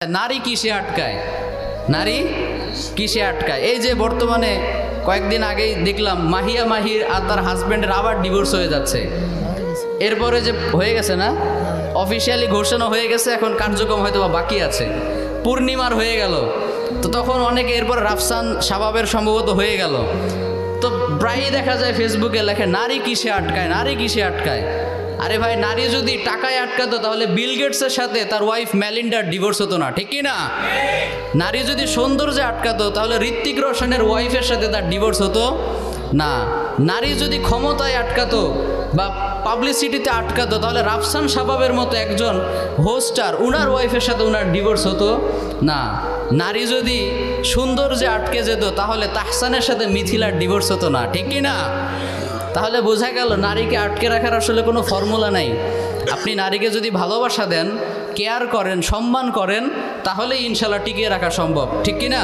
নারী কিসে আটকায়? নারী কিসে আটকায়? এই যে বর্তমানে কয়েকদিন আগেই দেখলাম মাহির আর তার হাজব্যান্ডের আবার ডিভোর্স হয়ে যাচ্ছে। এরপরে যে হয়ে গেছে না, অফিসিয়ালি ঘোষণা হয়ে গেছে, এখন কার্যক্রম হয়তো বা বাকি আছে। পূর্ণিমার হয়ে গেল, তো তখন অনেকে এরপর রাফসান শাবাবের সম্ভবত হয়ে গেল। তো প্রায়ই দেখা যায় ফেসবুকে লেখে নারী কিসে আটকায়, নারী কিসে আটকায়। আরে ভাই, নারী যদি টাকায় আটকাতো তাহলে বিল গেটসের সাথে তার ওয়াইফ মেলিন্ডার ডিভোর্স হতো না, ঠিক কি না? নারী যদি সৌন্দর্যে আটকাতো তাহলে ঋত্বিক রোশনের ওয়াইফের সাথে তার ডিভোর্স হতো না। নারী যদি ক্ষমতায় আটকাতো বা পাবলিসিটিতে আটকাতো তাহলে রাফসান শাবাবের মতো একজন হোস্টার উনার ওয়াইফের সাথে উনার ডিভোর্স হতো না। নারী যদি সৌন্দর্যে আটকে যেত তাহলে তাহসানের সাথে মিথিলার ডিভোর্স হতো না, ঠিক কি না? তাহলে বোঝা গেল নারীকে আটকে রাখার আসলে কোনো ফর্মুলা নাই। আপনি নারীকে যদি ভালোবাসা দেন, কেয়ার করেন, সম্মান করেন, তাহলে ইনশাল্লাহ টিকিয়ে রাখা সম্ভব, ঠিক কি না?